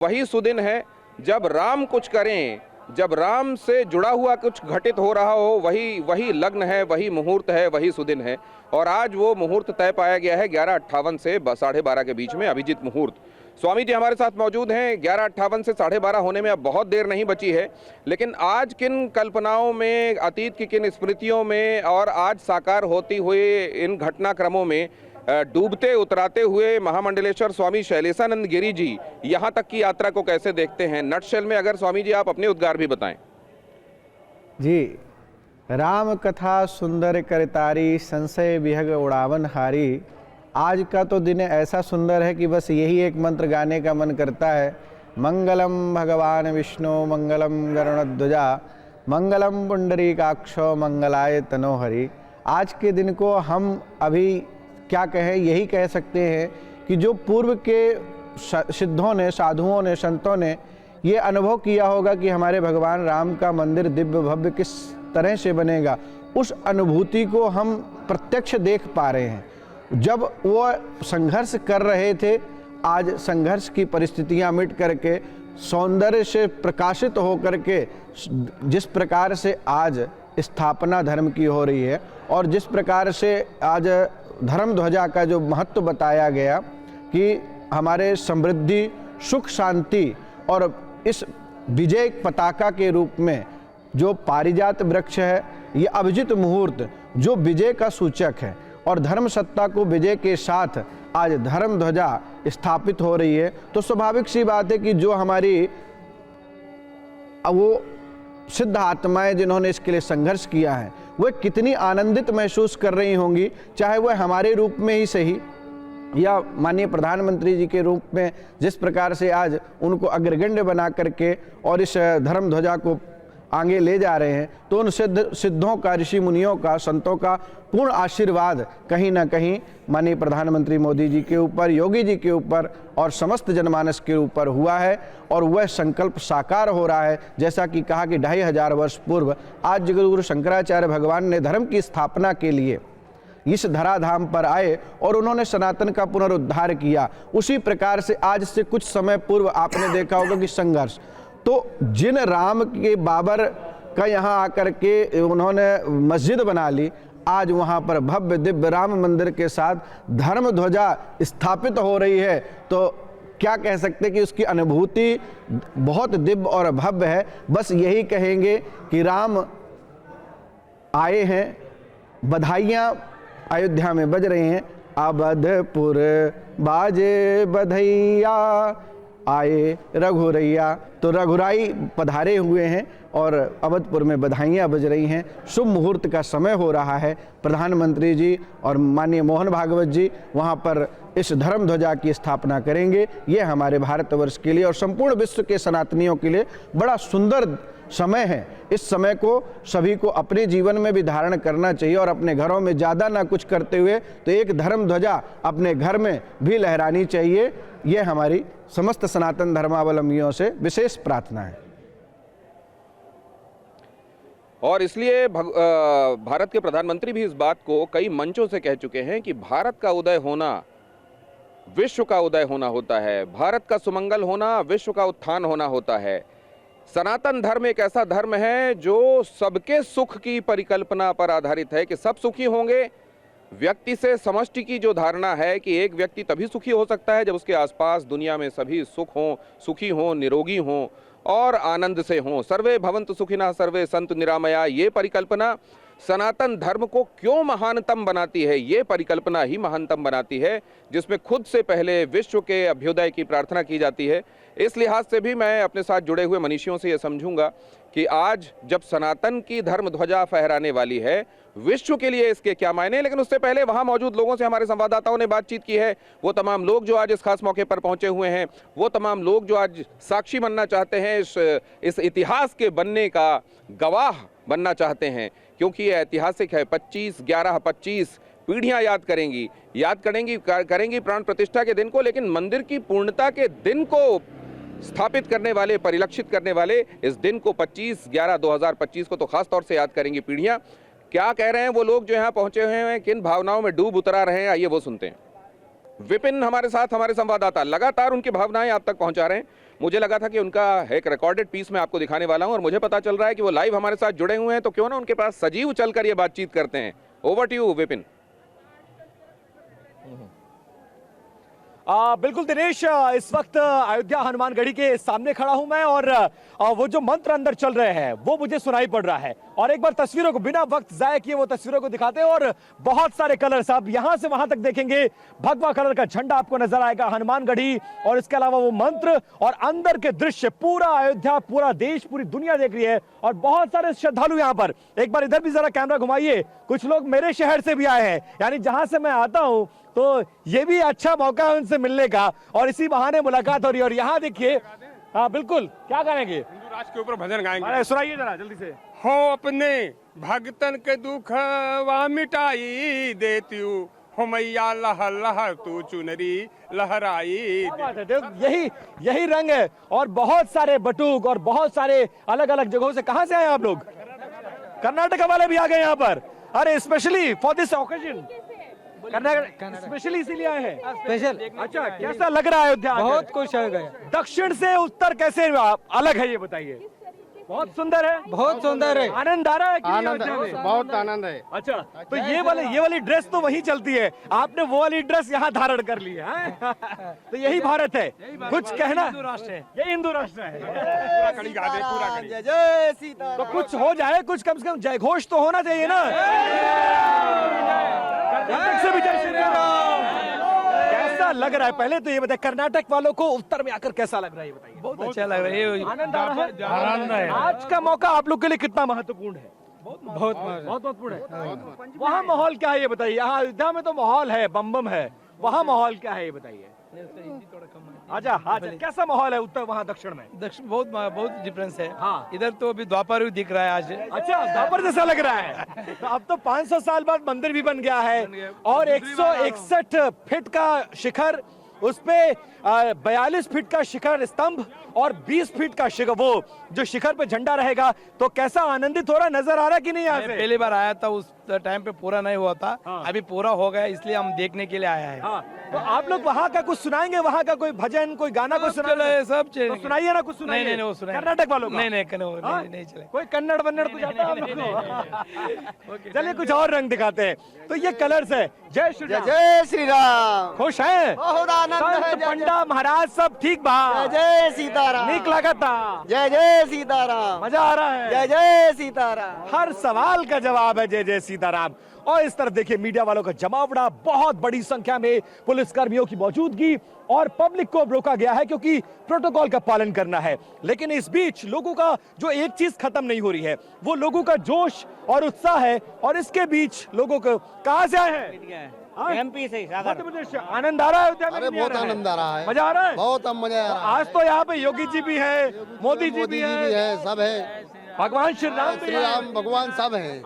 वही सुदिन है जब राम कुछ करें, जब राम से जुड़ा हुआ कुछ घटित हो रहा हो, वही लग्न है, वही मुहूर्त है, वही सुदिन है। और आज वो मुहूर्त तय पाया गया है 11:58 से 12:30 के बीच में, अभिजीत मुहूर्त। स्वामी जी हमारे साथ मौजूद हैं। 11:58 से 12:30 होने में अब बहुत देर नहीं बची है, लेकिन आज किन कल्पनाओं में, अतीत की किन स्मृतियों में और आज साकार होती हुई इन घटनाक्रमों में डूबते उतराते हुए महामंडलेश्वर स्वामी शैलेशानंद गिरी जी यहाँ तक की यात्रा को कैसे देखते हैं? नटशेल में अगर स्वामी जी आप अपने उद्गार भी बताएं। जी, राम कथा सुंदर करतारी, संशय विहग उड़ावन हारी। आज का तो दिन ऐसा सुंदर है कि बस यही एक मंत्र गाने का मन करता है। मंगलम भगवान विष्णु मंगलम गरुड़ध्वजा मंगलम पुंडरीकाक्षो मंगलाय तनोहरि। आज के दिन को हम अभी क्या कहें, यही कह सकते हैं कि जो पूर्व के सिद्धों ने, साधुओं ने, संतों ने ये अनुभव किया होगा कि हमारे भगवान राम का मंदिर दिव्य भव्य किस तरह से बनेगा, उस अनुभूति को हम प्रत्यक्ष देख पा रहे हैं। जब वो संघर्ष कर रहे थे, आज संघर्ष की परिस्थितियां मिट करके सौंदर्य से प्रकाशित होकर के जिस प्रकार से आज स्थापना धर्म की हो रही है और जिस प्रकार से आज धर्म ध्वजा का जो महत्व बताया गया कि हमारे समृद्धि, सुख, शांति और इस विजय पताका के रूप में जो पारिजात वृक्ष है, ये अभिजीत मुहूर्त जो विजय का सूचक है और धर्म सत्ता को विजय के साथ आज धर्म ध्वजा स्थापित हो रही है, तो स्वाभाविक सी बात है कि जो हमारी वो सिद्ध आत्माएं जिन्होंने इसके लिए संघर्ष किया है, वह कितनी आनंदित महसूस कर रही होंगी, चाहे वह हमारे रूप में ही सही या माननीय प्रधानमंत्री जी के रूप में जिस प्रकार से आज उनको अग्रगण्य बना करके और इस धर्म ध्वजा को आगे ले जा रहे हैं। तो उन सिद्धों का, ऋषि मुनियों का, संतों का पूर्ण आशीर्वाद कहीं ना कहीं माननीय प्रधानमंत्री मोदी जी के ऊपर, योगी जी के ऊपर और समस्त जनमानस के ऊपर हुआ है और वह संकल्प साकार हो रहा है। जैसा कि कहा कि 2500 वर्ष पूर्व आज जगद्गुरु शंकराचार्य भगवान ने धर्म की स्थापना के लिए इस धराधाम पर आए और उन्होंने सनातन का पुनरुद्धार किया। उसी प्रकार से आज से कुछ समय पूर्व आपने देखा होगा कि संघर्ष, तो जिन राम के बाबर का यहाँ आकर के उन्होंने मस्जिद बना ली, आज वहाँ पर भव्य दिव्य राम मंदिर के साथ धर्म ध्वजा स्थापित हो रही है। तो क्या कह सकते हैं कि उसकी अनुभूति बहुत दिव्य और भव्य है। बस यही कहेंगे कि राम आए हैं, बधाइयाँ अयोध्या में बज रही हैं। अवधपुर बाजे बधैया आए रघुरैया, तो रघुराई पधारे हुए हैं और अवधपुर में बधाइयाँ बज रही हैं। शुभ मुहूर्त का समय हो रहा है। प्रधानमंत्री जी और माननीय मोहन भागवत जी वहाँ पर इस धर्म ध्वजा की स्थापना करेंगे। ये हमारे भारतवर्ष के लिए और संपूर्ण विश्व के सनातनियों के लिए बड़ा सुंदर समय है। इस समय को सभी को अपने जीवन में भी धारण करना चाहिए और अपने घरों में ज़्यादा ना कुछ करते हुए तो एक धर्म ध्वजा अपने घर में भी लहरानी चाहिए। ये हमारी समस्त सनातन धर्मावलंबियों से विशेष प्रार्थना है। और इसलिए भारत के प्रधानमंत्री भी इस बात को कई मंचों से कह चुके हैं कि भारत का उदय होना विश्व का उदय होना होता है, भारत का सुमंगल होना विश्व का उत्थान होना होता है। सनातन धर्म एक ऐसा धर्म है जो सबके सुख की परिकल्पना पर आधारित है कि सब सुखी होंगे। व्यक्ति से समष्टि की जो धारणा है कि एक व्यक्ति तभी सुखी हो सकता है जब उसके आसपास दुनिया में सभी सुख हों, सुखी हों, निरोगी हों और आनंद से हों। सर्वे भवन्तु सुखिनः सर्वे सन्तु निरामया, ये परिकल्पना सनातन धर्म को क्यों महानतम बनाती है? ये परिकल्पना ही महानतम बनाती है जिसमें खुद से पहले विश्व के अभ्युदय की प्रार्थना की जाती है। इस लिहाज से भी मैं अपने साथ जुड़े हुए मनीषियों से ये समझूंगा कि आज जब सनातन की धर्म ध्वजा फहराने वाली है, विश्व के लिए इसके क्या मायने। लेकिन उससे पहले वहां मौजूद लोगों से हमारे संवाददाताओं ने बातचीत की है। वो तमाम लोग जो आज इस खास मौके पर पहुंचे हुए हैं, वो तमाम लोग जो आज साक्षी बनना चाहते हैं, इस इतिहास के बनने का गवाह बनना चाहते हैं, क्योंकि ये ऐतिहासिक है। 25 पीढ़ियां याद करेंगी प्राण प्रतिष्ठा के दिन को, लेकिन मंदिर की पूर्णता के दिन को स्थापित करने वाले, परिलक्षित करने वाले इस दिन को 25/11/2025 को तो खास तौर से याद करेंगी पीढ़ियां। क्या कह रहे हैं वो लोग जो यहाँ पहुंचे हुए हैं, किन भावनाओं में डूब उतरा रहे हैं, आइए वो सुनते हैं। विपिन हमारे साथ, हमारे संवाददाता लगातार उनकी भावनाएं आप तक पहुंचा रहे हैं। मुझे लगा था कि उनका एक रिकॉर्डेड पीस मैं आपको दिखाने वाला हूं और मुझे पता चल रहा है कि वो लाइव हमारे साथ जुड़े हुए हैं, तो क्यों ना उनके पास सजीव चलकर ये बातचीत करते हैं। Over to you Vipin. बिल्कुल दिनेश, इस वक्त अयोध्या हनुमानगढ़ी के सामने खड़ा हूं मैं और वो जो मंत्र अंदर चल रहे हैं वो मुझे सुनाई पड़ रहा है। और एक बार तस्वीरों को बिना वक्त जाया किए वो तस्वीरों को दिखाते हैं और बहुत सारे कलर्स आप यहां से वहां तक देखेंगे। भगवा कलर का झंडा आपको नजर आएगा हनुमानगढ़ी, और इसके अलावा वो मंत्र और अंदर के दृश्य, पूरा अयोध्या, पूरा देश, पूरी दुनिया देख रही है और बहुत सारे श्रद्धालु यहां पर। एक बार इधर भी जरा कैमरा घुमाइए, कुछ लोग मेरे शहर से भी आए हैं, यानी जहां से मैं आता हूं, तो ये भी अच्छा मौका है उनसे मिलने का और इसी बहाने मुलाकात हो रही है। और यहाँ देखिए, हाँ बिल्कुल, क्या गाएंगे? हिंदू राष्ट्र के ऊपर भजन गाएंगे। अरे सुनाइए जरा जल्दी से। हो अपने भगतन के दुख वा मिटाई देती हो मैया, लह लह तू चुनरी लहराई। क्या बात है, देखो यही रंग है। और बहुत सारे बटुक और बहुत सारे अलग अलग जगहों से, कहाँ से आए आप लोग? कर्नाटक वाले भी आ गए यहाँ पर। अरे specially for this occasion, specially इसीलिए आए हैं। स्पेशल। अच्छा, कैसा लग रहा है अयोध्या? बहुत खुश हो गए। दक्षिण से उत्तर कैसे अलग है ये बताइए? बहुत सुंदर है, बहुत सुंदर है। आनंद आ रहा है कि नहीं आनंद अयोध्या में? है, बहुत आनंद है। अच्छा, तो ये वाली ड्रेस तो वहीं चलती है, आपने वो वाली ड्रेस यहाँ धारण कर ली है। तो यही भारत है। कुछ कहना? हिंदू राष्ट्र है। ये हिंदू राष्ट्र है। पूरा कड़ी गा दे, पूरा कड़ी। जय जय सीता। तो कुछ हो जाए, कुछ कम से कम जय घोष तो होना चाहिए ना। कर्नाटक से भी जय श्री राम। कैसा लग रहा है? पहले तो ये बताइए, कर्नाटक वालों को उत्तर में आकर कैसा लग रहा है ये बताइए। बहुत अच्छा लग रहा है। आनंद आ रहा है? आनंद है। आज का मौका आप लोग के लिए कितना महत्वपूर्ण है? बहुत महत्वपूर्ण है। वहाँ माहौल क्या है ये बताइए? यहाँ अयोध्या में तो माहौल है, बम बम है, वहाँ माहौल क्या है ये बताइए? अच्छा, कैसा माहौल है उत्तर, वहाँ दक्षिण में? दक्षिण बहुत डिफरेंस है। हाँ। इधर तो अभी द्वापर युग दिख रहा है आज। अच्छा, द्वापर जैसा लग रहा है। तो अब तो 500 साल बाद मंदिर भी बन गया है और 161 फीट का शिखर, उसपे 42 फीट का शिखर स्तंभ और 20 फीट का शिखर, वो जो शिखर पे झंडा रहेगा। तो कैसा आनंदित हो रहा, नजर आ रहा कि नहीं? यहाँ से पहली बार आया था, उस टाइम पे पूरा नहीं हुआ था। हाँ। अभी पूरा हो गया, इसलिए हम देखने के लिए आया है। हाँ, तो आप लोग वहाँ का कुछ सुनाएंगे? वहाँ का कोई भजन, कोई गाना, कुछ सब सुनाएंगे? चले, सब चले। तो सुनाइए ना, कुछ सुनाइए। नहीं, वो सुनाइए। कर्नाटक वालों का? नहीं चले। कोई कन्नड़ वन्नड़ कुछ आता है आप लोग को? चलिए कुछ और रंग दिखाते हैं। तो ये कलर्स है। जय श्री राम। जय श्री राम। खुश हैं? बहुत आनंद है। संत पंडा महाराज सब ठीक बा? जय सीताराम। नीक लगता? जय जय सीताराम। मजा आ रहा है? जय जय सीताराम। हर सवाल का जवाब है जय जय सीताराम। और इस तरफ देखिए, मीडिया वालों का जमावड़ा, बहुत बड़ी संख्या में पुलिस कर्मियों की मौजूदगी और पब्लिक को रोका गया है क्योंकि प्रोटोकॉल का पालन करना है। लेकिन इस बीच लोगों का जो एक चीज खत्म नहीं हो रही है, वो लोगों का जोश और उत्साह है। और इसके बीच लोगों को, कहां से आए हैं? एमपी से मध्य प्रदेश से। आनंद आ रहा है अयोध्या में? अरे नहीं बहुत आनंद आ रहा है, मजा आ रहा है? बहुत मजा आ रहा है। आज तो यहाँ पे योगी जी भी है, मोदी जी भी भी है, है, सब है, भगवान श्री राम भी श्री है। राम भगवान सब है।